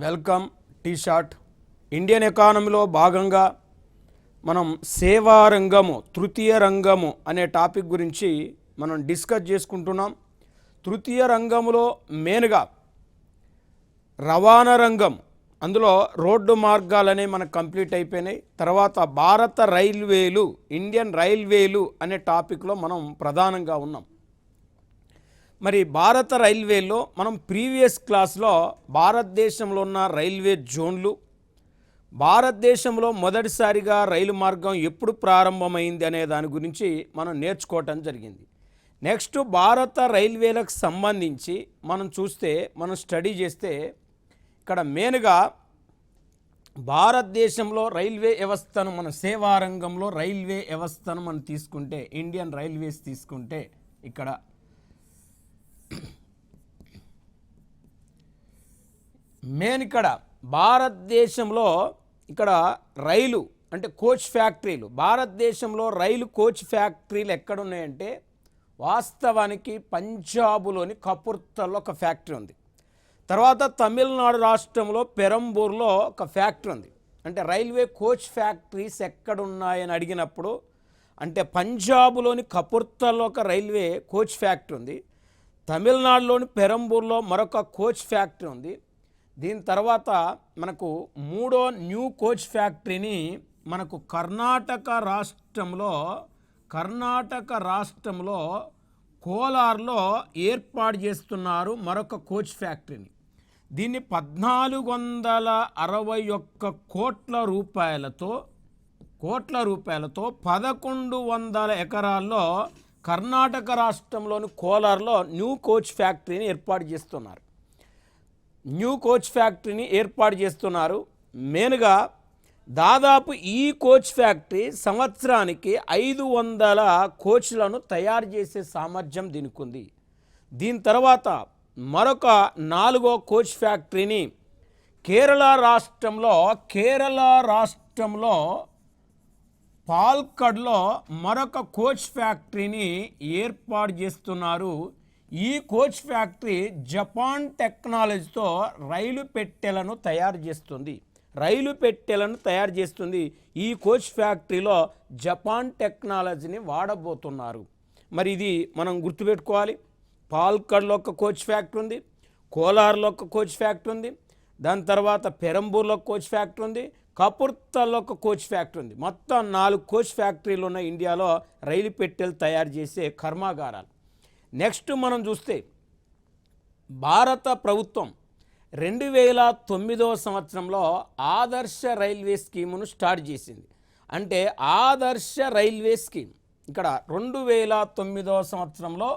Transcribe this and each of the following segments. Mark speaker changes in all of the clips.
Speaker 1: Welcome tea short. Indian ఎకానమీలో భాగంగా మనం సేవా రంగము, తృతీయ రంగము అనే టాపిక్ గురించి మనం డిస్కస్ చేసుకుంటున్నాం. తృతీయ రంగంలో మెయిన్గా రవాణా రంగం, అందులో రోడ్డు మార్గాలనే మనకు కంప్లీట్ అయిపోయినాయి. తర్వాత భారత రైల్వేలు, ఇండియన్ రైల్వేలు అనే టాపిక్లో మనం ప్రధానంగా ఉన్నాం. మరి భారత రైల్వేలో మనం ప్రీవియస్ క్లాస్లో భారతదేశంలో ఉన్న రైల్వే జోన్లు, భారతదేశంలో మొదటిసారిగా రైలు మార్గం ఎప్పుడు ప్రారంభమైంది అనే దాని గురించి మనం నేర్చుకోవటం జరిగింది. నెక్స్ట్ భారత రైల్వేలకు సంబంధించి మనం చూస్తే, మనం స్టడీ చేస్తే ఇక్కడ మెయిన్గా భారతదేశంలో రైల్వే వ్యవస్థను, మన సేవా రంగంలో రైల్వే వ్యవస్థను మనం తీసుకుంటే, ఇండియన్ రైల్వేస్ తీసుకుంటే, ఇక్కడ మెయిన్ ఇక్కడ భారతదేశంలో ఇక్కడ రైలు అంటే కోచ్ ఫ్యాక్టరీలు, భారతదేశంలో రైలు కోచ్ ఫ్యాక్టరీలు ఎక్కడున్నాయంటే వాస్తవానికి పంజాబులోని కపుర్తల్లో ఒక ఫ్యాక్టరీ ఉంది. తర్వాత తమిళనాడు రాష్ట్రంలో పెరంబూర్లో ఒక ఫ్యాక్టరీ ఉంది. అంటే రైల్వే కోచ్ ఫ్యాక్టరీస్ ఎక్కడున్నాయని అడిగినప్పుడు అంటే పంజాబులోని కపుర్తల్లో ఒక రైల్వే కోచ్ ఫ్యాక్టరీ ఉంది, తమిళనాడులోని పెరంబూర్లో మరొక కోచ్ ఫ్యాక్టరీ ఉంది. దీని తర్వాత మనకు మూడో న్యూ కోచ్ ఫ్యాక్టరీని మనకు కర్ణాటక రాష్ట్రంలో కోలార్లో ఏర్పాటు చేస్తున్నారు మరొక కోచ్ ఫ్యాక్టరీని. దీన్ని 1461 కోట్ల రూపాయలతో 1100 ఎకరాల్లో కర్ణాటక రాష్ట్రంలోని కోలార్లో న్యూ కోచ్ ఫ్యాక్టరీని ఏర్పాటు చేస్తున్నారు. మెయిన్గా దాదాపు ఈ కోచ్ ఫ్యాక్టరీ సంవత్సరానికి 500 కోచ్లను తయారు చేసే సామర్థ్యం దీనికి ఉంది. దీని తర్వాత మరొక 4వ కోచ్ ఫ్యాక్టరీని కేరళ రాష్ట్రంలో పాల్కడ్లో మరొక కోచ్ ఫ్యాక్టరీని ఏర్పాటు చేస్తున్నారు. ఈ కోచ్ ఫ్యాక్టరీ జపాన్ టెక్నాలజీతో రైలు పెట్టెలను తయారు చేస్తుంది. ఈ కోచ్ ఫ్యాక్టరీలో జపాన్ టెక్నాలజీని వాడబోతున్నారు. మరి ఇది మనం గుర్తుపెట్టుకోవాలి. పాల్కడ్లో ఒక కోచ్ ఫ్యాక్టరీ ఉంది, కోలార్లో ఒక కోచ్ ఫ్యాక్టరీ ఉంది, దాని తర్వాత పెరంబూర్లో కోచ్ ఫ్యాక్టరీ ఉంది, కపుర్తల్లో ఒక కోచ్ ఫ్యాక్టరీ ఉంది. మొత్తం 4 కోచ్ ఫ్యాక్టరీలు ఉన్న ఇండియాలో రైలు పెట్టెలు తయారు చేసే కర్మాగారాలు. నెక్స్ట్ మనం చూస్తే భారత ప్రభుత్వం 2009వ సంవత్సరంలో ఆదర్శ రైల్వే స్కీమును స్టార్ట్ చేసింది. అంటే ఆదర్శ రైల్వే స్కీమ్ ఇక్కడ 2009వ సంవత్సరంలో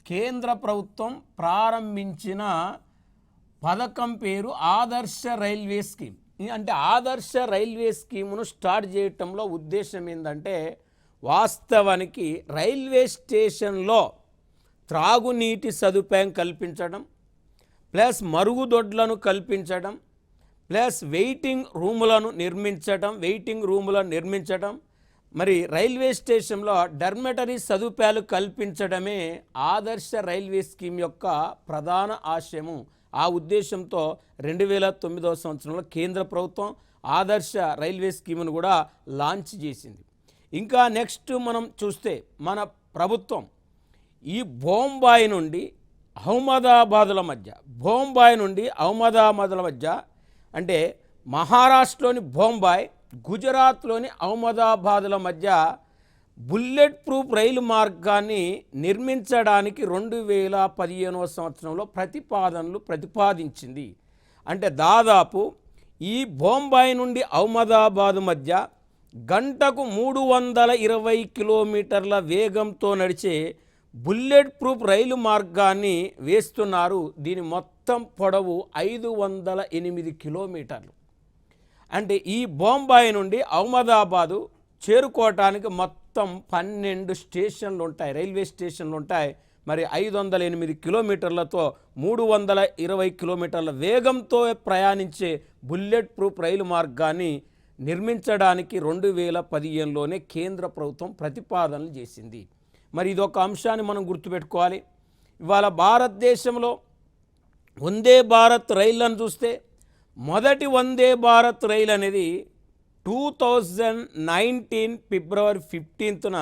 Speaker 1: కేంద్ర ప్రభుత్వం ప్రారంభించిన పథకం పేరు ఆదర్శ రైల్వే స్కీమ్. అంటే ఆదర్శ రైల్వే స్కీమును స్టార్ట్ చేయటంలో ఉద్దేశం ఏంటంటే వాస్తవానికి రైల్వే స్టేషన్లో త్రాగునీటి సదుపాయం కల్పించడం, ప్లస్ మరుగుదొడ్లను కల్పించడం, ప్లస్ వెయిటింగ్ రూములను నిర్మించడం, మరి రైల్వే స్టేషన్లో డర్మెటరీ సదుపాయాలు కల్పించడమే ఆదర్శ రైల్వే స్కీమ్ యొక్క ప్రధాన ఆశయము. ఆ ఉద్దేశంతో 2009వ సంవత్సరంలో కేంద్ర ప్రభుత్వం ఆదర్శ రైల్వే స్కీమును కూడా లాంచ్ చేసింది. ఇంకా నెక్స్ట్ మనం చూస్తే మన ప్రభుత్వం ఈ బొంబాయి నుండి అహ్మదాబాద్ల మధ్య అంటే మహారాష్ట్రలోని బొంబాయి, గుజరాత్లోని అహ్మదాబాద్ల మధ్య బుల్లెట్ ప్రూఫ్ రైలు మార్గాన్ని నిర్మించడానికి 2015వ సంవత్సరంలో ప్రతిపాదించింది. అంటే దాదాపు ఈ బొంబాయి నుండి అహ్మదాబాద్ మధ్య గంటకు 320 కిలోమీటర్ల వేగంతో నడిచే బుల్లెట్ ప్రూఫ్ రైలు మార్గాన్ని వేస్తున్నారు. దీని మొత్తం పొడవు 508 కిలోమీటర్లు. అంటే ఈ బొంబాయి నుండి అహ్మదాబాదు చేరుకోవటానికి మొత్తం 12 స్టేషన్లు ఉంటాయి, రైల్వే స్టేషన్లు ఉంటాయి. మరి 508 కిలోమీటర్లతో 320 కిలోమీటర్ల వేగంతో ప్రయాణించే బుల్లెట్ ప్రూఫ్ రైలు మార్గాన్ని నిర్మించడానికి 2015లోనే కేంద్ర ప్రభుత్వం ప్రతిపాదనలు చేసింది. మరి ఇదొక అంశాన్ని మనం గుర్తుపెట్టుకోవాలి. ఇవాళ భారతదేశంలో వందే భారత్ రైళ్లను చూస్తే మొదటి వందే భారత్ రైలు అనేది 2019 ఫిబ్రవరి 15న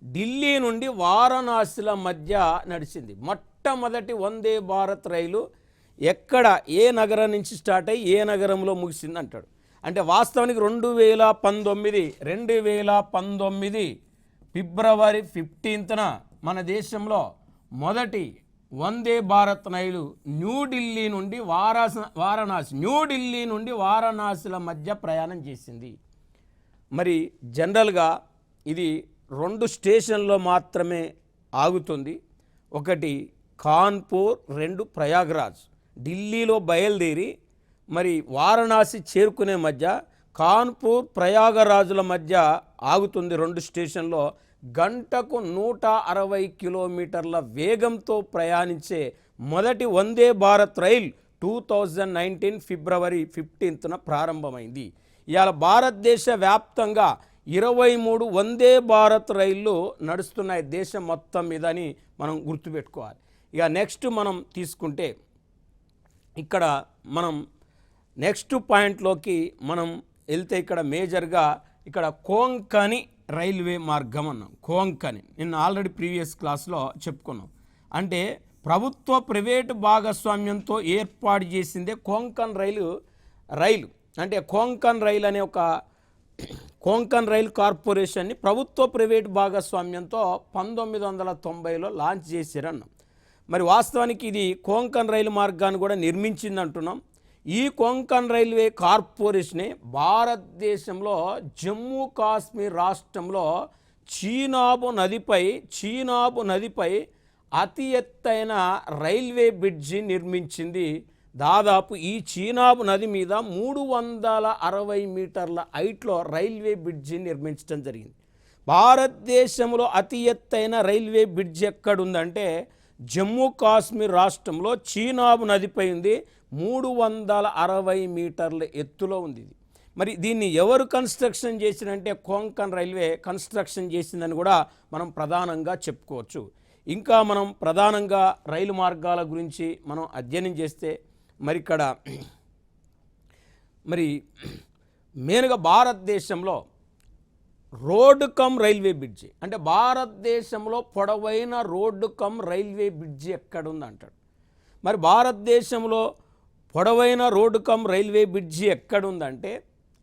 Speaker 1: ఢిల్లీ నుండి వారణాసిల మధ్య నడిచింది. మొట్టమొదటి వందే భారత్ రైలు ఎక్కడ ఏ నగరం నుంచి స్టార్ట్ అయ్యి ఏ నగరంలో ముగిసింది అంటాడు. అంటే వాస్తవానికి 2019 ఫిబ్రవరి 15న మన దేశంలో మొదటి వందే భారత్ రైలు న్యూఢిల్లీ నుండి వారణాసిల మధ్య ప్రయాణం చేసింది. మరి జనరల్గా ఇది 2 స్టేషన్లో మాత్రమే ఆగుతుంది. ఒకటి కాన్పూర్, 2 ప్రయాగ్రాజ్. ఢిల్లీలో బయలుదేరి మరి వారణాసి చేరుకునే మధ్య కాన్పూర్ ప్రయాగరాజుల మధ్య ఆగుతుంది 2 స్టేషన్లో. గంటకు 160 కిలోమీటర్ల వేగంతో ప్రయాణించే మొదటి వందే భారత్ రైలు 2019 ఫిబ్రవరి 15న ప్రారంభమైంది. ఇవాళ భారతదేశ వ్యాప్తంగా 23 వందే భారత్ రైళ్ళు నడుస్తున్నాయి దేశం మొత్తం మీద అని మనం గుర్తుపెట్టుకోవాలి. ఇక నెక్స్ట్ మనం తీసుకుంటే ఇక్కడ మనం నెక్స్ట్ పాయింట్లోకి మనం వెళ్తే ఇక్కడ మేజర్గా ఇక్కడ కోంకణి రైల్వే మార్గం అన్నాం. కోంకణి నిన్న ఆల్రెడీ ప్రీవియస్ క్లాస్లో చెప్పుకున్నాం. అంటే ప్రభుత్వ ప్రైవేటు భాగస్వామ్యంతో ఏర్పాటు చేసిందే కోంకణ్ రైలు. అంటే కోంకణ్ రైలు అనే ఒక కోంకణ్ రైల్ కార్పొరేషన్ని ప్రభుత్వ ప్రైవేటు భాగస్వామ్యంతో 1990లో లాంచ్ చేశారన్నాం. మరి వాస్తవానికి ఇది కోంకణ్ రైలు మార్గాన్ని కూడా నిర్మించింది అంటున్నాం. ఈ కోంకణ్ రైల్వే కార్పొరేషనే భారతదేశంలో జమ్మూ కాశ్మీర్ రాష్ట్రంలో చీనాబు నదిపై అతి ఎత్తైన రైల్వే బ్రిడ్జి నిర్మించింది. దాదాపు ఈ చీనాబు నది మీద 360 మీటర్ల హైట్లో రైల్వే బ్రిడ్జి నిర్మించడం జరిగింది. భారతదేశంలో అతి ఎత్తైన రైల్వే బ్రిడ్జి ఎక్కడుందంటే జమ్మూ కాశ్మీర్ రాష్ట్రంలో చీనాబు నదిపై ఉంది. 360 మీటర్ల ఎత్తులో ఉంది ఇది. మరి దీన్ని ఎవరు కన్స్ట్రక్షన్ చేసినంటే కోంకణ్ రైల్వే కన్స్ట్రక్షన్ చేసిందని కూడా మనం ప్రధానంగా చెప్పుకోవచ్చు. ఇంకా మనం ప్రధానంగా రైలు మార్గాల గురించి మనం అధ్యయనం చేస్తే మరి ఇక్కడ మరి మెయిన్గా భారతదేశంలో రోడ్డు కమ్ రైల్వే బ్రిడ్జి, అంటే భారతదేశంలో పొడవైన రోడ్డు కమ్ రైల్వే బ్రిడ్జి ఎక్కడుంది అంటాడు. మరి భారతదేశంలో పొడవైన రోడ్డు కమ్ రైల్వే బ్రిడ్జి ఎక్కడుందంటే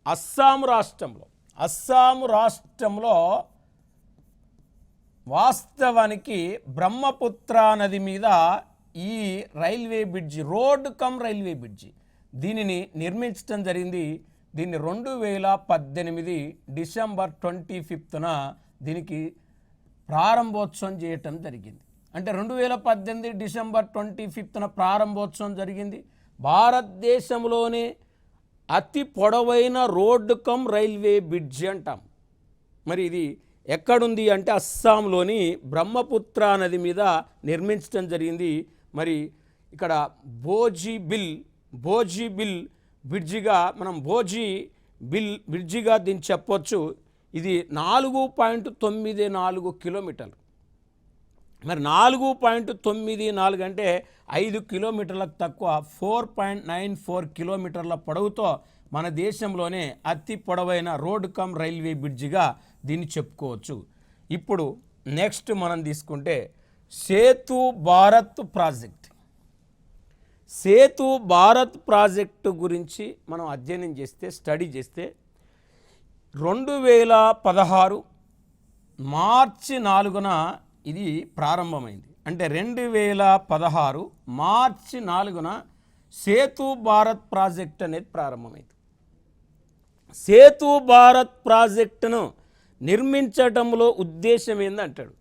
Speaker 1: అస్సాం రాష్ట్రంలో వాస్తవానికి బ్రహ్మపుత్ర నది మీద ఈ railway bridge, road cum railway bridge దీనిని నిర్మించడం జరిగింది. దీన్ని 2018 డిసెంబర్ 25న దీనికి ప్రారంభోత్సవం చేయటం జరిగింది. అంటే 2018 డిసెంబర్ 25న ప్రారంభోత్సవం జరిగింది. భారతదేశంలోనే అతి పొడవైన రోడ్డు కమ్ రైల్వే బ్రిడ్జి అంటాం. మరి ఇది ఎక్కడుంది అంటే అస్సాంలోని బ్రహ్మపుత్ర నది మీద నిర్మించడం జరిగింది. మరి ఇక్కడ భోజీబిల్ బ్రిడ్జిగా మనం బ్రిడ్జిగా దీన్ని చెప్పొచ్చు. ఇది 4.94 కిలోమీటర్లు. మరి 4.94 అంటే 5 కిలోమీటర్లకు తక్కువ, 4.94 కిలోమీటర్ల పొడవుతో మన దేశంలోనే అతి పొడవైన రోడ్ కమ్ రైల్వే బ్రిడ్జిగా దీన్ని చెప్పుకోవచ్చు. ఇప్పుడు నెక్స్ట్ మనం తీసుకుంటే సేతు భారత్ ప్రాజెక్టు గురించి మనం అధ్యయనం చేస్తే, స్టడీ చేస్తే 2016 మార్చి 4న ఇది ప్రారంభమైంది. అంటే 2016 మార్చి 4న సేతు భారత్ ప్రాజెక్ట్ అనేది ప్రారంభమైంది. సేతు భారత్ ప్రాజెక్టును నిర్మించడంలో ఉద్దేశం ఏందంటాడు.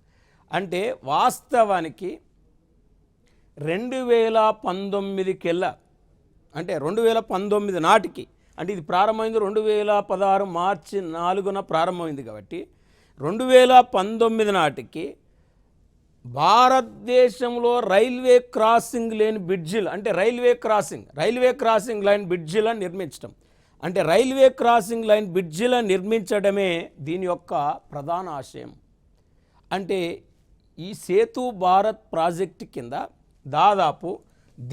Speaker 1: అంటే వాస్తవానికి 2019 అంటే 2019 నాటికి, అంటే ఇది ప్రారంభమైంది 2016 మార్చి 4న ప్రారంభమైంది కాబట్టి 2019 నాటికి భారతదేశంలో రైల్వే క్రాసింగ్ లైన్ బ్రిడ్జిలు, అంటే రైల్వే క్రాసింగ్ లైన్ బ్రిడ్జిలను నిర్మించడం, అంటే రైల్వే క్రాసింగ్ లైన్ బ్రిడ్జిలను నిర్మించడమే దీని యొక్క ప్రధాన ఆశయం. అంటే ఈ సేతు భారత్ ప్రాజెక్టు కింద దాదాపు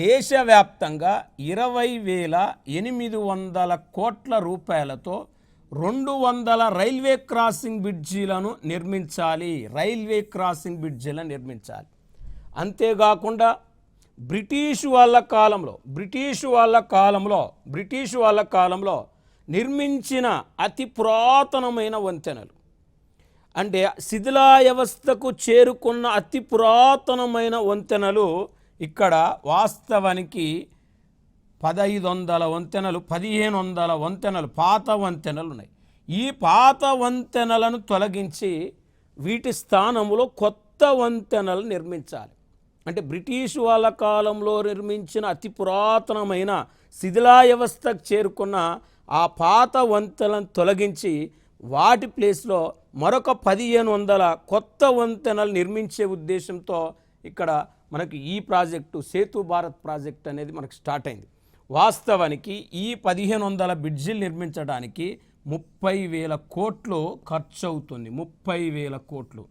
Speaker 1: దేశవ్యాప్తంగా 20,800 కోట్ల రూపాయలతో 200 రైల్వే క్రాసింగ్ బ్రిడ్జీలను నిర్మించాలి. రైల్వే క్రాసింగ్ బ్రిడ్జీలను నిర్మించాలి. అంతేకాకుండా బ్రిటిష్ వాళ్ళ కాలంలో నిర్మించిన అతి పురాతనమైన వంతెనలు, అంటే శిథిలావస్థకు చేరుకున్న అతి పురాతనమైన వంతెనలు ఇక్కడ వాస్తవానికి 1500 వంతెనలు, 1500 వంతెనలు, పాత వంతెనలు ఉన్నాయి. ఈ పాత వంతెనలను తొలగించి వీటి స్థానంలో కొత్త వంతెనలు నిర్మించాలి. అంటే బ్రిటిష్ వాళ్ళ కాలంలో నిర్మించిన అతి పురాతనమైన శిథిలావస్థకు చేరుకున్న ఆ పాత వంతెనలను తొలగించి వాటి ప్లేస్లో మరొక 1500 కొత్త వంతెనలు నిర్మించే ఉద్దేశంతో ఇక్కడ మనకి ఈ ప్రాజెక్టు సేతు భారత్ ప్రాజెక్ట్ అనేది మనకు స్టార్ట్ అయింది. వాస్తవానికి ఈ 1500 బ్రిడ్జిలు నిర్మించడానికి 30,000 కోట్లు ఖర్చు అవుతుంది. 30,000 కోట్లు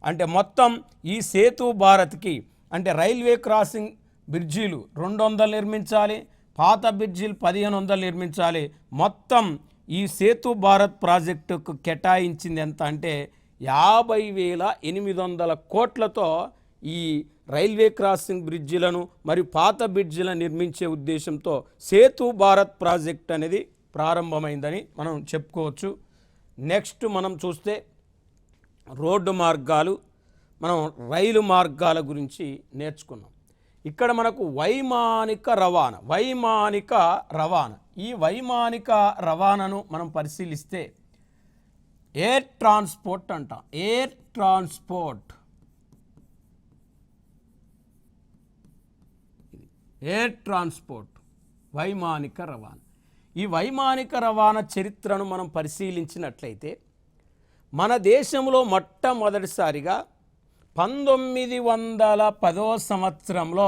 Speaker 1: అంటే మొత్తం ఈ సేతు భారత్కి, అంటే రైల్వే క్రాసింగ్ బ్రిడ్జీలు 200 నిర్మించాలి, పాత బ్రిడ్జీలు 1500 నిర్మించాలి. మొత్తం ఈ సేతు భారత్ ప్రాజెక్టుకు కేటాయించింది ఎంత అంటే 50,800 కోట్లతో ఈ రైల్వే క్రాసింగ్ బ్రిడ్జిలను మరియు పాత బ్రిడ్జిలను నిర్మించే ఉద్దేశంతో సేతు భారత్ ప్రాజెక్ట్ అనేది ప్రారంభమైందని మనం చెప్పుకోవచ్చు. నెక్స్ట్ మనం చూస్తే రోడ్డు మార్గాలు, మనం రైలు మార్గాల గురించి నేర్చుకున్నాం. ఇక్కడ మనకు వైమానిక రవాణా, ఈ వైమానిక రవాణాను మనం పరిశీలిస్తే ఎయిర్ ట్రాన్స్పోర్ట్ అంటాం. ఎయిర్ ట్రాన్స్పోర్ట్ వైమానిక రవాణా. ఈ వైమానిక రవాణా చరిత్రను మనం పరిశీలించినట్లయితే మన దేశంలో మొట్టమొదటిసారిగా 1910వ సంవత్సరంలో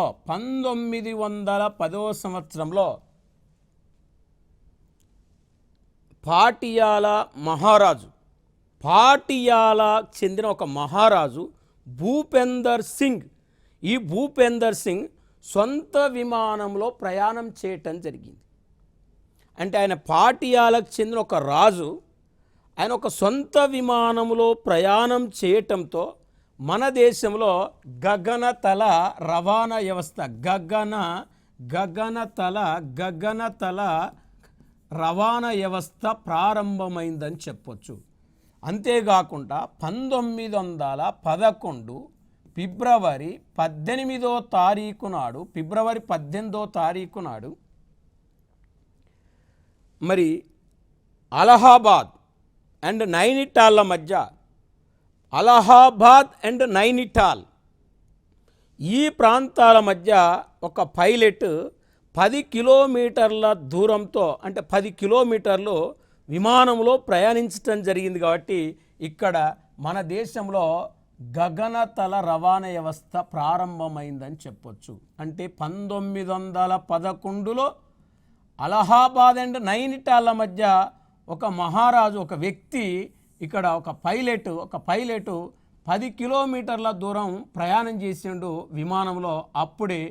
Speaker 1: పాటియాలా చెందిన ఒక మహారాజు భూపేందర్ సింగ్, ఈ భూపేందర్ సింగ్ సొంత విమానంలో ప్రయాణం చేయటం జరిగింది. అంటే ఆయన పాటియాలకు చెందిన ఒక రాజు, ఆయన ఒక సొంత విమానంలో ప్రయాణం చేయటంతో మన దేశంలో గగనతల రవాణా వ్యవస్థ, గగనతల రవాణా వ్యవస్థ ప్రారంభమైందని చెప్పొచ్చు. అంతేకాకుండా 1911 ఫిబ్రవరి 18వ తారీఖు నాడు మరి అలహాబాద్ అండ్ నైనిటాల్ ఈ ప్రాంతాల మధ్య ఒక పైలట్ 10 కిలోమీటర్ల దూరంతో, అంటే 10 కిలోమీటర్లు విమానంలో ప్రయాణించడం జరిగింది. కాబట్టి ఇక్కడ మన దేశంలో గగనతల రవాణా వ్యవస్థ ప్రారంభమైందని చెప్పొచ్చు. అంటే 1911లో అలహాబాద్ అండ్ నైనిటాల మధ్య ఒక మహారాజు, ఒక వ్యక్తి, ఇక్కడ ఒక పైలట్ 10 కిలోమీటర్ల దూరం ప్రయాణం చేసిండు విమానంలో. అప్పుడే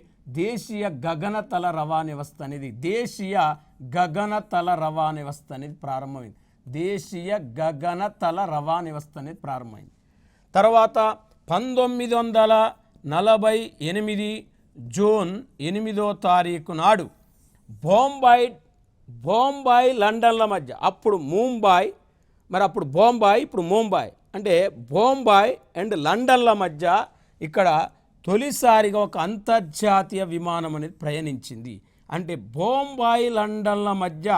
Speaker 1: దేశీయ గగనతల రవాణా వ్యవస్థ అనేది ప్రారంభమైంది. తర్వాత 1948 జూన్ 8వ తారీఖు నాడు బొంబాయి లండన్ల మధ్య, అప్పుడు బొంబాయి ఇప్పుడు ముంబాయి, అంటే బొంబాయి అండ్ లండన్ల మధ్య ఇక్కడ తొలిసారిగా ఒక అంతర్జాతీయ విమానం అనేది ప్రయాణించింది. అంటే బొంబాయి లండన్ల మధ్య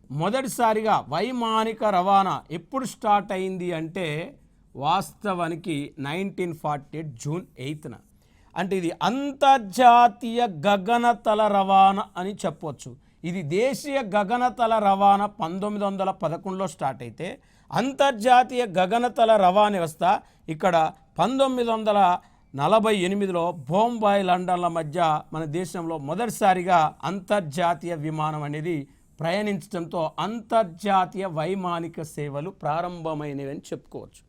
Speaker 1: మొదటిసారిగా వైమానిక రవాణా ఎప్పుడు స్టార్ట్ అయింది అంటే వాస్తవానికి 1948 జూన్ 8న. అంటే ఇది అంతర్జాతీయ గగనతల రవాణా అని చెప్పొచ్చు. ఇది దేశీయ గగనతల రవాణా 1911లో స్టార్ట్ అయితే అంతర్జాతీయ గగనతల రవాణా వ్యవస్థ ఇక్కడ 1948లో బొంబాయి లండన్ల మధ్య మన దేశంలో మొదటిసారిగా అంతర్జాతీయ విమానం అనేది ప్రయాణించడంతో అంతర్జాతీయ వైమానిక సేవలు ప్రారంభమైనవి అని చెప్పుకోవచ్చు.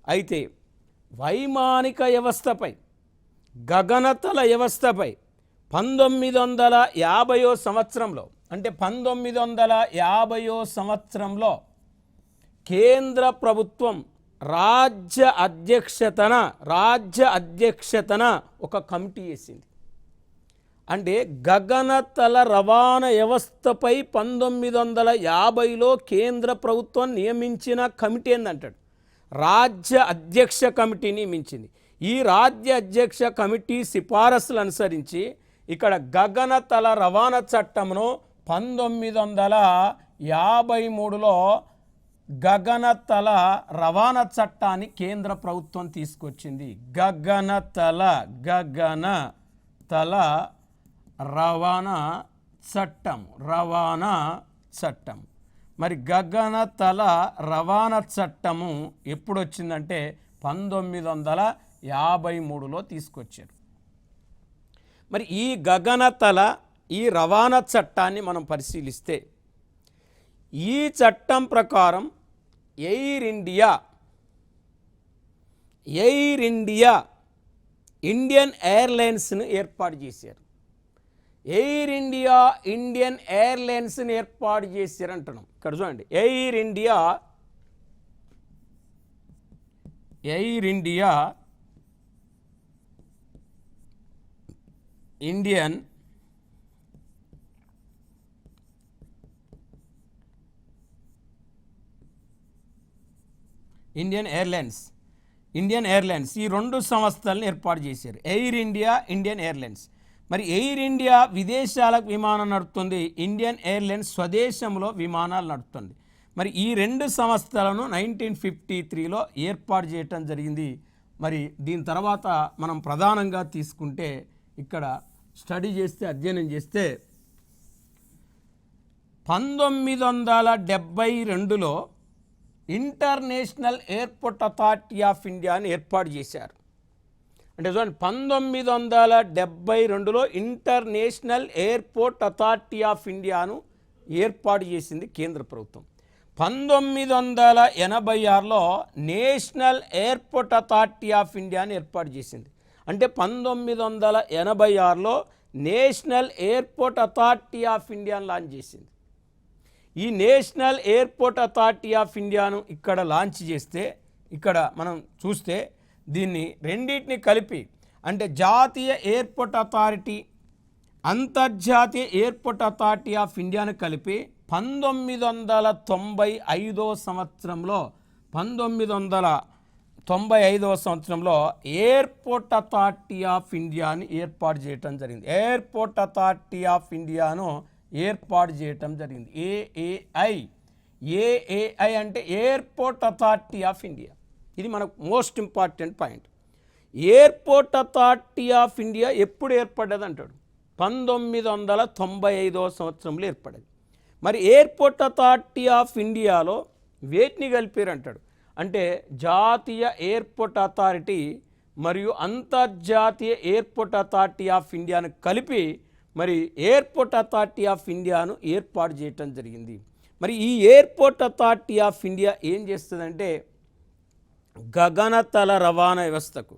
Speaker 1: అయితే వైమానిక వ్యవస్థపై, గగనతల వ్యవస్థపై 1950 సంవత్సరంలో అంటే 1950 సంవత్సరంలో కేంద్ర ప్రభుత్వం రాజ్య అధ్యక్షతన ఒక కమిటీ వేసింది. అంటే గగనతల రవాణా వ్యవస్థపై 1950లో కేంద్ర ప్రభుత్వం నియమించిన కమిటీ ఏందంటాడు, రాజ్య అధ్యక్ష కమిటీ నియమించింది. ఈ రాజ్య అధ్యక్ష కమిటీ సిఫారసులు అనుసరించి ఇక్కడ గగనతల రవాణా చట్టంను 1953లో గగనతల రవాణా చట్టాన్ని కేంద్ర ప్రభుత్వం తీసుకొచ్చింది. గగనతల రవాణా చట్టం. మరి గగనతల రవాణా చట్టము ఎప్పుడు వచ్చిందంటే 1953లో తీసుకొచ్చారు. మరి ఈ గగనతల ఈ రవాణా చట్టాన్ని మనం పరిశీలిస్తే ఈ చట్టం ప్రకారం ఎయిర్ ఇండియా ఇండియన్ ఎయిర్లైన్స్ను ఏర్పాటు చేశారు. ఎయిర్ ఇండియా ఇండియన్ ఎయిర్లైన్స్ని ఏర్పాటు చేశారు అంటున్నాం. ఇక్కడ చూడండి, ఎయిర్ ఇండియా ఇండియన్ ఎయిర్లైన్స్ ఈ రెండు సంస్థలను ఏర్పాటు చేశారు. Air India, Indian airlines. మరి ఎయిర్ ఇండియా విదేశాలకు విమానం నడుపుతుంది, ఇండియన్ ఎయిర్లైన్స్ స్వదేశంలో విమానాలు నడుపుతుంది. మరి ఈ రెండు సంస్థలను 1953లో ఏర్పాటు చేయటం జరిగింది. మరి దీని తర్వాత మనం ప్రధానంగా తీసుకుంటే ఇక్కడ స్టడీ చేస్తే అధ్యయనం చేస్తే 1972లో ఇంటర్నేషనల్ ఎయిర్పోర్ట్ అథారిటీ ఆఫ్ ఇండియాని ఏర్పాటు చేశారు. అంటే చూడండి, 1972లో ఇంటర్నేషనల్ ఎయిర్పోర్ట్ అథారిటీ ఆఫ్ ఇండియాను ఏర్పాటు చేసింది కేంద్ర ప్రభుత్వం. 1986లో నేషనల్ ఎయిర్పోర్ట్ అథారిటీ ఆఫ్ ఇండియాని ఏర్పాటు చేసింది. అంటే 1986లో నేషనల్ ఎయిర్పోర్ట్ అథారిటీ ఆఫ్ ఇండియాను లాంచ్ చేసింది. ఈ నేషనల్ ఎయిర్పోర్ట్ అథారిటీ ఆఫ్ ఇండియాను ఇక్కడ లాంచ్ చేస్తే ఇక్కడ మనం చూస్తే దీన్ని రెండింటిని కలిపి అంటే జాతీయ ఎయిర్పోర్ట్ అథారిటీ, అంతర్జాతీయ ఎయిర్పోర్ట్ అథారిటీ ఆఫ్ ఇండియాను కలిపి 1995 సంవత్సరంలో ఎయిర్పోర్ట్ అథారిటీ ఆఫ్ ఇండియాని ఏర్పాటు చేయటం జరిగింది. ఎయిర్పోర్ట్ అథారిటీ ఆఫ్ ఇండియాను ఏర్పాటు చేయటం జరిగింది. ఏఏఐ అంటే ఎయిర్పోర్ట్ అథారిటీ ఆఫ్ ఇండియా. ఇది మనకు most important point. Airport authority of India ఎప్పుడు ఏర్పడ్డది అంటాడు, 1995 సంవత్సరంలో ఏర్పడ్డది. మరి ఎయిర్పోర్ట్ అథారిటీ ఆఫ్ ఇండియాలో వేటిని కలిపారు అంటాడు అంటే జాతీయ ఎయిర్పోర్ట్ అథారిటీ మరియు అంతర్జాతీయ ఎయిర్పోర్ట్ అథారిటీ ఆఫ్ ఇండియాను కలిపి మరి ఎయిర్పోర్ట్ అథారిటీ ఆఫ్ ఇండియాను ఏర్పాటు చేయటం జరిగింది. మరి ఈ ఎయిర్పోర్ట్ అథారిటీ ఆఫ్ ఇండియా ఏం చేస్తుందంటే గగనతల రవాణా వ్యవస్థకు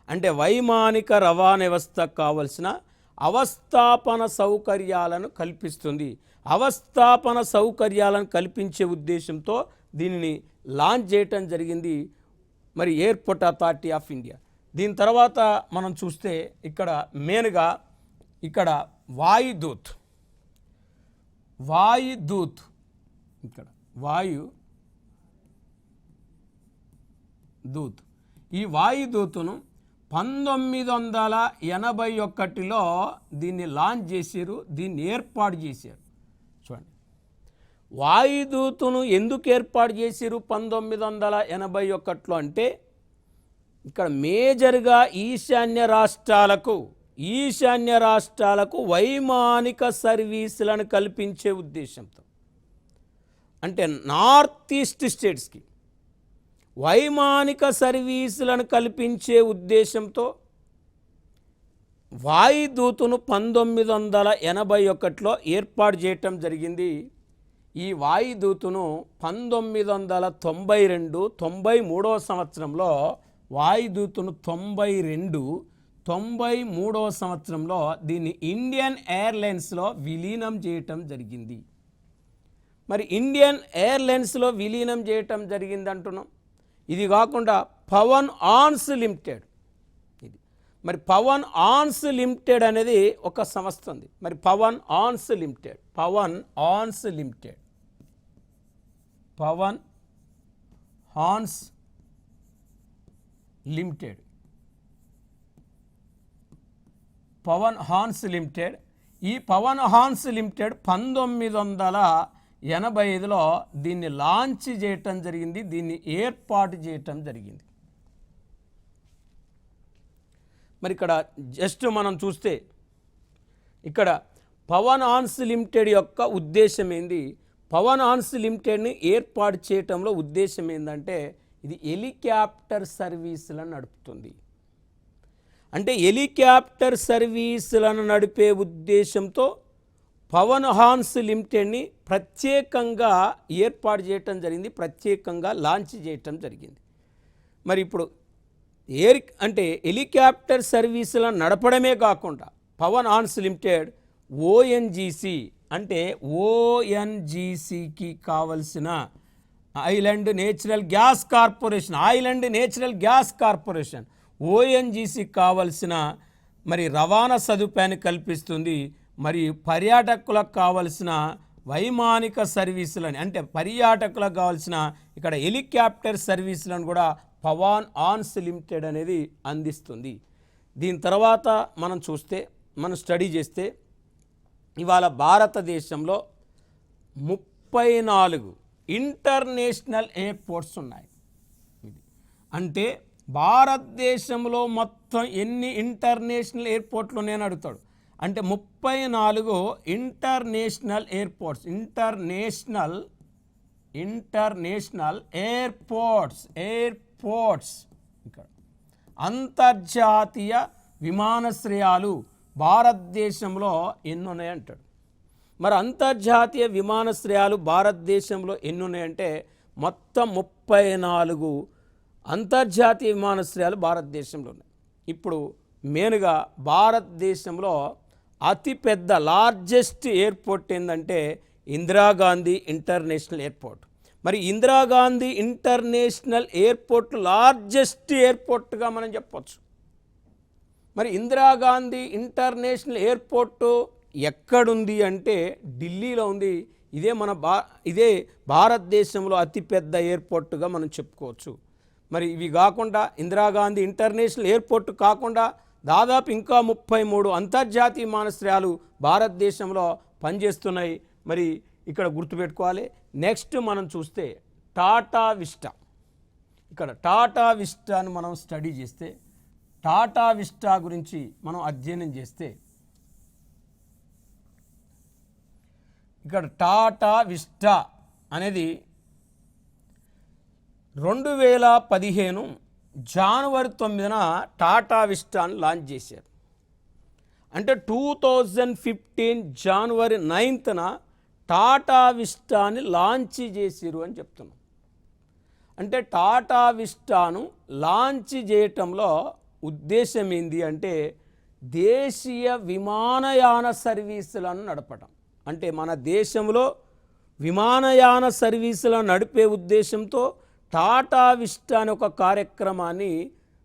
Speaker 1: అంటే వైమానిక రవాణా వ్యవస్థకు కావలసిన అవస్థాపన సౌకర్యాలను కల్పిస్తుంది. అవస్థాపన సౌకర్యాలను కల్పించే ఉద్దేశంతో దీనిని లాంచ్ చేయటం జరిగింది మరి ఎయిర్పోర్ట్ అథారిటీ ఆఫ్ ఇండియా. దీని తర్వాత మనం చూస్తే ఇక్కడ మెయిన్గా ఇక్కడ వాయుదూత్ ఇక్కడ వాయుదూత్ ఈ వాయుదూతును 1981లో దీన్ని లాంచ్ చేశారు, దీన్ని ఏర్పాటు చేశారు. చూడండి, వాయుదూతును ఎందుకు ఏర్పాటు చేశారు 1981లో అంటే ఇక్కడ మేజర్గా ఈశాన్య రాష్ట్రాలకు వైమానిక సర్వీసులను కల్పించే ఉద్దేశంతో అంటే నార్త్ ఈస్ట్ స్టేట్స్కి వైమానిక సర్వీసులను కల్పించే ఉద్దేశంతో వాయుదూతును 1981లో ఏర్పాటు చేయటం జరిగింది. ఈ వాయుదూతును 1992-93 సంవత్సరంలో వాయుదూతును 92, 1993వ సంవత్సరంలో దీన్ని ఇండియన్ ఎయిర్లైన్స్లో విలీనం చేయటం జరిగింది. మరి ఇండియన్ ఎయిర్లైన్స్లో విలీనం చేయటం జరిగింది అంటున్నాం. ఇది కాకుండా పవన్ ఆన్స్ లిమిటెడ్, ఇది మరి పవన్ ఆన్స్ లిమిటెడ్ అనేది ఒక సంస్థ ఉంది. మరి Pawan Hans limited, Pawan Hans limited, Pawan Hans limited, Pawan Hans limited. ఈ పవన్ హాన్స్ లిమిటెడ్ 1985లో దీన్ని లాంచ్ చేయటం జరిగింది, దీన్ని ఏర్పాటు చేయటం జరిగింది. మరి ఇక్కడ జస్ట్ మనం చూస్తే ఇక్కడ పవన్ హాన్స్ లిమిటెడ్ యొక్క ఉద్దేశం ఏంది, పవన్ హాన్స్ లిమిటెడ్ని ఏర్పాటు చేయటంలో ఉద్దేశం ఏంటంటే ఇది హెలికాప్టర్ సర్వీసులను నడుపుతుంది. అంటే హెలికాప్టర్ సర్వీసులను నడిపే ఉద్దేశంతో పవన్ హాన్స్ లిమిటెడ్ని ప్రత్యేకంగా ఏర్పాటు చేయటం జరిగింది, ప్రత్యేకంగా లాంచ్ చేయటం జరిగింది. మరి ఇప్పుడు అంటే హెలికాప్టర్ సర్వీసులను నడపడమే కాకుండా పవన్ హాన్స్ లిమిటెడ్ ఓఎన్జీసీ అంటే ఓఎన్జీసీకి కావలసిన oil and natural gas corporation, oil and natural gas corporation ఓఎన్జీసీకి కావలసిన మరి రవాణా సదుపాయాన్ని కల్పిస్తుంది. మరి పర్యాటకులకు కావలసిన వైమానిక సర్వీసులని అంటే పర్యాటకులకు కావాల్సిన ఇక్కడ హెలికాప్టర్ సర్వీసులను కూడా పవన్ హాన్స్ లిమిటెడ్ అనేది అందిస్తుంది. దీని తర్వాత మనం చూస్తే, మనం స్టడీ చేస్తే ఇవాళ భారతదేశంలో 34 ఇంటర్నేషనల్ ఎయిర్పోర్ట్స్ ఉన్నాయి. అంటే భారతదేశంలో మొత్తం ఎన్ని ఇంటర్నేషనల్ ఎయిర్పోర్ట్లు ఉన్నాయని అడుగుతాడు. అంటే 34 ఇంటర్నేషనల్ ఎయిర్పోర్ట్స్, ఇంటర్నేషనల్ ఎయిర్పోర్ట్స్ ఇక్కడ అంతర్జాతీయ విమానాశ్రయాలు భారతదేశంలో ఎన్ని ఉన్నాయంటాడు. మరి అంతర్జాతీయ విమానాశ్రయాలు భారతదేశంలో ఎన్ని ఉన్నాయంటే మొత్తం 34 అంతర్జాతీయ విమానాశ్రయాలు భారతదేశంలో ఉన్నాయి. ఇప్పుడు మెయిన్గా భారతదేశంలో అతిపెద్ద లార్జెస్ట్ ఎయిర్పోర్ట్ ఏంటంటే ఇందిరాగాంధీ ఇంటర్నేషనల్ ఎయిర్పోర్ట్. మరి ఇందిరాగాంధీ ఇంటర్నేషనల్ ఎయిర్పోర్ట్ లార్జెస్ట్ ఎయిర్పోర్ట్గా మనం చెప్పవచ్చు. మరి ఇందిరాగాంధీ ఇంటర్నేషనల్ ఎయిర్పోర్టు ఎక్కడుంది అంటే ఢిల్లీలో ఉంది. ఇదే భారతదేశంలో అతిపెద్ద ఎయిర్పోర్టుగా మనం చెప్పుకోవచ్చు. మరి ఇవి కాకుండా ఇందిరాగాంధీ ఇంటర్నేషనల్ ఎయిర్పోర్ట్ కాకుండా దాదాపు ఇంకా 33 అంతర్జాతీయ విమానాశ్రయాలు భారతదేశంలో పనిచేస్తున్నాయి. మరి ఇక్కడ గుర్తుపెట్టుకోవాలి. నెక్స్ట్ మనం చూస్తే టాటా విస్టా. ఇక్కడ టాటా విస్టాను మనం స్టడీ చేస్తే, టాటా విస్టా గురించి మనం అధ్యయనం చేస్తే ఇక్కడ టాటా విస్టా అనేది 2015 జనవరి 9న టాటా విస్టాను లాంచ్ చేశారు. అంటే 2015 జనవరి 9న టాటా విస్టాని లాంచ్ చేసిరు అని చెప్తున్నాం. అంటే టాటా విస్టాను లాంచ్ చేయటంలో ఉద్దేశం ఏంది అంటే దేశీయ విమానయాన సర్వీసులను నడపడం. అంటే మన దేశంలో విమానయాన సర్వీసులను నడిపే ఉద్దేశంతో టాటా విస్టా అనే ఒక కార్యక్రమాన్ని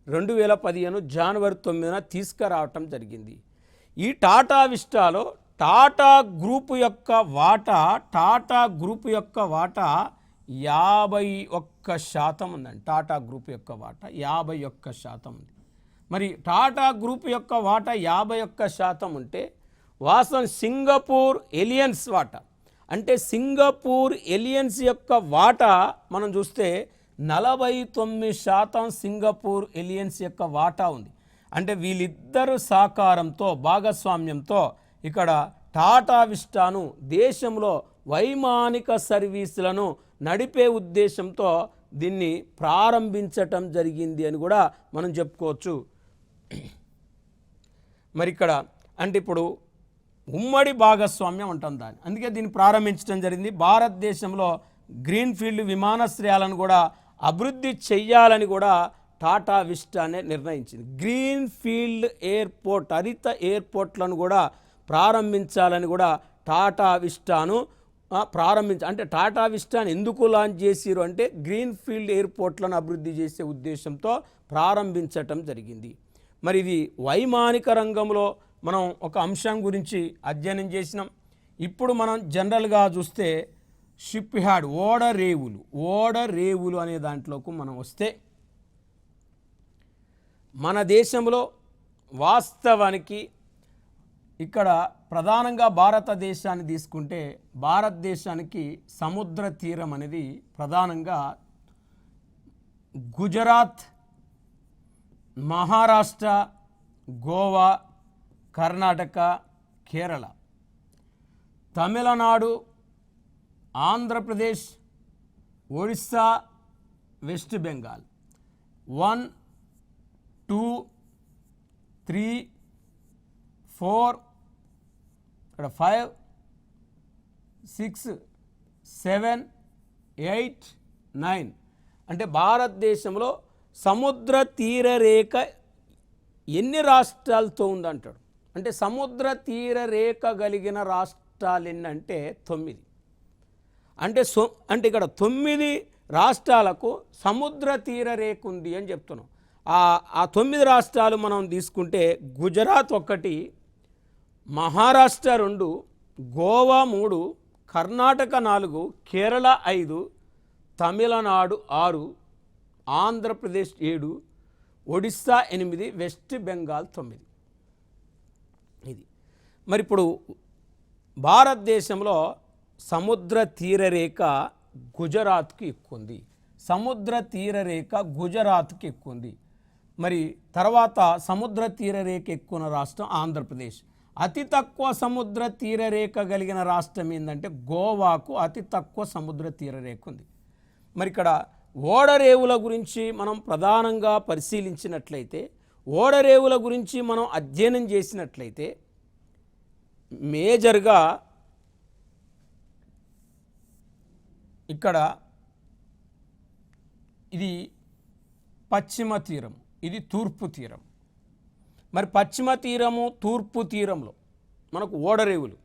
Speaker 1: 2015 జనవరి 9న తీసుకురావటం జరిగింది. ఈ టాటా విస్టాలో టాటా గ్రూప్ యొక్క వాటా 51% ఉందండి. టాటా గ్రూప్ యొక్క వాటా 51% ఉంది. మరి టాటా గ్రూప్ యొక్క వాటా 51% ఉంటే వాస్తవం సింగపూర్ ఎలియన్స్ వాటా అంటే సింగపూర్ ఎలియన్స్ యొక్క వాటా మనం చూస్తే 49% సింగపూర్ ఎలియన్స్ యొక్క వాటా ఉంది. అంటే వీళ్ళిద్దరు సహకారంతో భాగస్వామ్యంతో ఇక్కడ టాటా విస్టాను దేశంలో వైమానిక సర్వీసులను నడిపే ఉద్దేశంతో దీన్ని ప్రారంభించటం జరిగింది అని కూడా మనం చెప్పుకోవచ్చు. మరి ఇక్కడ అంటే ఇప్పుడు ఉమ్మడి భాగస్వామ్యం ఉంటుంది దాన్ని, అందుకే దీన్ని ప్రారంభించడం జరిగింది. భారతదేశంలో గ్రీన్ఫీల్డ్ విమానాశ్రయాలను కూడా అభివృద్ధి చెయ్యాలని కూడా టాటా విస్టానే నిర్ణయించింది. గ్రీన్ ఫీల్డ్ ఎయిర్పోర్ట్, హరిత ఎయిర్పోర్ట్లను కూడా ప్రారంభించాలని కూడా టాటా విస్టాను అంటే టాటా విస్టాను ఎందుకు లాంచ్ చేసిరు అంటే గ్రీన్ ఫీల్డ్ ఎయిర్పోర్ట్లను అభివృద్ధి చేసే ఉద్దేశంతో ప్రారంభించటం జరిగింది. మరి ఇది వైమానిక రంగంలో మనం ఒక అంశం గురించి అధ్యయనం చేసినాం. ఇప్పుడు మనం జనరల్గా చూస్తే షిప్ యార్డ్, ఓడరేవులు అనే దాంట్లోకి మనం వస్తే మన దేశంలో వాస్తవానికి ఇక్కడ ప్రధానంగా భారతదేశాన్ని తీసుకుంటే భారతదేశానికి సముద్ర తీరం అనేది ప్రధానంగా గుజరాత్, మహారాష్ట్ర, గోవా, కర్ణాటక, కేరళ, తమిళనాడు, ఆంధ్రప్రదేశ్, ఒడిస్సా, వెస్ట్ బెంగాల్ 1, 2, 3, 4, 5, 6, 7, 8, 9 అంటే భారతదేశంలో సముద్ర తీర రేఖ ఎన్ని రాష్ట్రాలతో ఉందంటాడు. అంటే సముద్ర తీర రేఖ కలిగిన రాష్ట్రాలు ఎన్ని అంటే 9. అంటే ఇక్కడ 9 రాష్ట్రాలకు సముద్ర తీర రేఖ ఉంది అని చెప్తున్నాం. ఆ 9 రాష్ట్రాలు మనం తీసుకుంటే గుజరాత్ 1, మహారాష్ట్ర 2, గోవా 3, కర్ణాటక 4, కేరళ 5, తమిళనాడు 6, ఆంధ్రప్రదేశ్ 7, ఒడిస్సా 8, వెస్ట్ బెంగాల్ 9. ఇది మరి ఇప్పుడు భారతదేశంలో సముద్ర తీరరేఖ గుజరాత్కి ఎక్కువ ఉంది. మరి తర్వాత సముద్ర తీరరేఖ ఎక్కువ రాష్ట్రం ఆంధ్రప్రదేశ్. అతి తక్కువ సముద్ర తీరరేఖ కలిగిన రాష్ట్రం ఏంటంటే గోవాకు అతి తక్కువ సముద్ర తీరరేఖ ఉంది. మరి ఇక్కడ ఓడరేవుల గురించి మనం ప్రధానంగా పరిశీలించినట్లయితే, ఓడరేవుల గురించి మనం అధ్యయనం చేసినట్లయితే మేజర్గా ఇక్కడ ఇది పశ్చిమ తీరం, ఇది తూర్పు తీరం. మరి పశ్చిమ తీరము, తూర్పు తీరంలో మనకు ఓడరేవులు.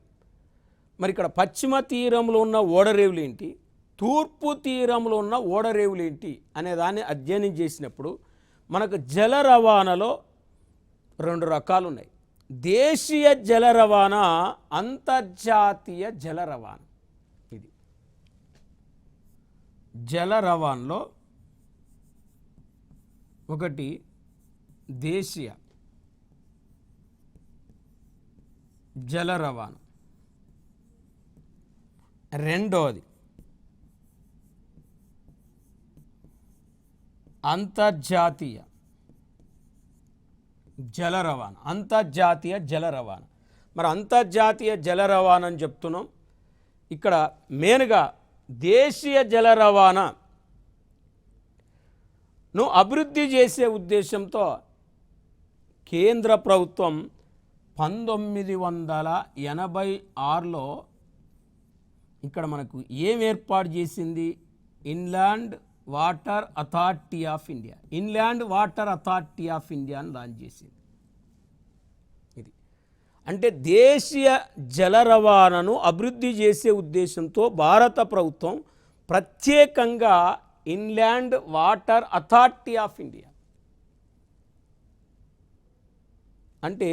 Speaker 1: మరి ఇక్కడ పశ్చిమ తీరంలో ఉన్న ఓడరేవులు ఏంటి, తూర్పు తీరంలో ఉన్న ఓడరేవులు ఏంటి అనే దాన్ని అధ్యయనం చేసినప్పుడు మనకు జల రవాణాలో 2 రకాలు ఉన్నాయి. దేశీయ జల రవాణా, అంతర్జాతీయ జల రవాణా. ఇది జల రవాణాలో ఒకటి దేశీయ జల రవాణా, రెండోది అంతర్జాతీయ జల రవాణా. మరి అంతర్జాతీయ జల రవాణా అని చెప్తున్నాం. ఇక్కడ మెయిన్గా దేశీయ జల రవాణాను అభివృద్ధి చేసే ఉద్దేశంతో కేంద్ర ప్రభుత్వం 1986లో ఇక్కడ మనకు ఏం ఏర్పాటు చేసింది, inland water authority of India అని లాంచ్ చేసింది. ఇది అంటే దేశీయ జల రవాణాను అభివృద్ధి చేసే ఉద్దేశంతో భారత ప్రభుత్వం ప్రత్యేకంగా inland water authority of India, అంటే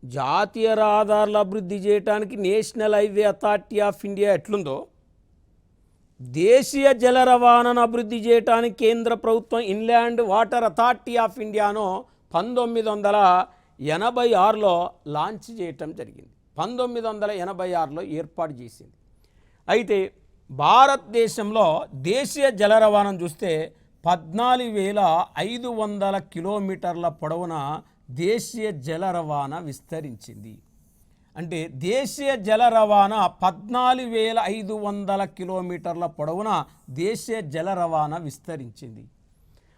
Speaker 1: జాతీయ రహదారుల అభివృద్ధి చేయడానికి national highway authority of India ఎట్లుందో, దేశీయ జల రవాణాను అభివృద్ధి చేయడానికి కేంద్ర ప్రభుత్వం ఇన్లాండ్ వాటర్ అథారిటీ ఆఫ్ ఇండియాను 1986లో లాంచ్ చేయటం జరిగింది. 1986లో ఏర్పాటు చేసింది. అయితే భారతదేశంలో దేశీయ జల రవాణాను చూస్తే 14,500 కిలోమీటర్ల పొడవున దేశీయ జల రవాణా విస్తరించింది. అంటే దేశీయ జల రవాణా 14,500 కిలోమీటర్ల పొడవున దేశీయ జల రవాణా విస్తరించింది.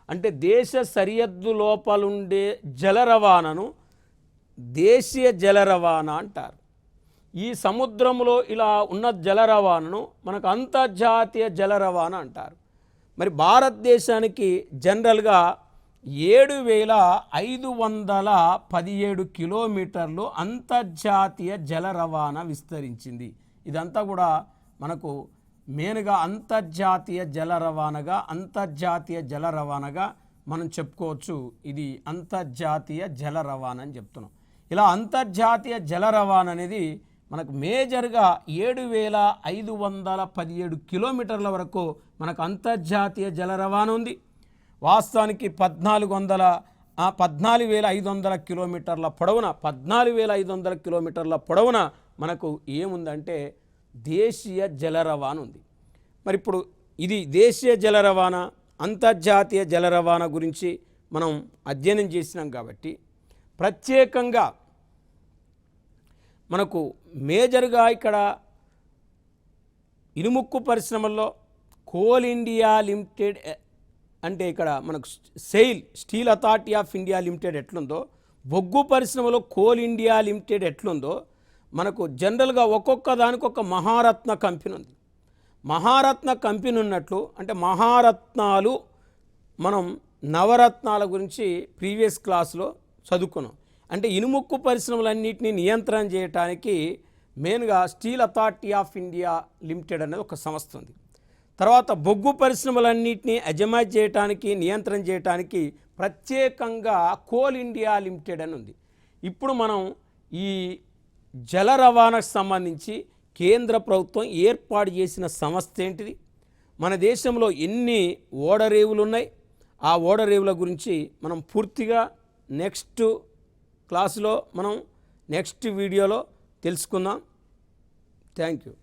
Speaker 1: అంటే దేశ సరిహద్దు లోపలుండే జల రవాణాను దేశీయ జల రవాణా అంటారు. ఈ సముద్రంలో ఇలా ఉన్న జల రవాణాను మనకు అంతర్జాతీయ జల రవాణా అంటారు. మరి భారతదేశానికి జనరల్గా 7,517 కిలోమీటర్లు అంతర్జాతీయ జల రవాణా విస్తరించింది. ఇదంతా కూడా మనకు మెయిన్గా అంతర్జాతీయ జల రవాణాగా మనం చెప్పుకోవచ్చు. ఇది అంతర్జాతీయ జల రవాణా అని చెప్తున్నాం. ఇలా అంతర్జాతీయ జల రవాణా అనేది మనకు మేజర్గా 7,517 కిలోమీటర్ల వరకు మనకు అంతర్జాతీయ జల రవాణా ఉంది. వాస్తవానికి 14,500 కిలోమీటర్ల పొడవున 14,500 కిలోమీటర్ల పొడవున మనకు ఏముందంటే దేశీయ జల రవాణా ఉంది. మరి ఇప్పుడు ఇది దేశీయ జల రవాణా, అంతర్జాతీయ జల రవాణా గురించి మనం అధ్యయనం చేసినాం కాబట్టి ప్రత్యేకంగా మనకు మేజర్గా ఇక్కడ ఇనుముక్కు పరిశ్రమల్లో కోల్ ఇండియా లిమిటెడ్ అంటే ఇక్కడ మనకు steel authority of India limited ఎట్లుందో, బొగ్గు పరిశ్రమలో కోల్ ఇండియా లిమిటెడ్ ఎట్లుందో, మనకు జనరల్గా ఒక్కొక్క దానికి ఒక మహారత్న కంపెనీ ఉంది. మహారత్న కంపెనీ ఉన్నట్లు అంటే మహారత్నాలు మనం నవరత్నాల గురించి ప్రీవియస్ క్లాస్లో చదువుకున్నాం. అంటే ఇనుముక్కు పరిశ్రమలన్నింటినీ నియంత్రణ చేయడానికి మెయిన్గా steel authority of India limited అనేది ఒక సంస్థ ఉంది. తర్వాత బొగ్గు పరిశ్రమలన్నింటినీ అజమాయిషీ చేయడానికి, నియంత్రణ చేయడానికి ప్రత్యేకంగా కోల్ ఇండియా లిమిటెడ్ అని ఉంది. ఇప్పుడు మనం ఈ జల రవాణాకు సంబంధించి కేంద్ర ప్రభుత్వం ఏర్పాటు చేసిన సంస్థ ఏంటిది, మన దేశంలో ఎన్ని ఓడరేవులు ఉన్నాయి, ఆ ఓడరేవుల గురించి మనం పూర్తిగా నెక్స్ట్ క్లాసులో మనం నెక్స్ట్ వీడియోలో తెలుసుకుందాం. Thank you.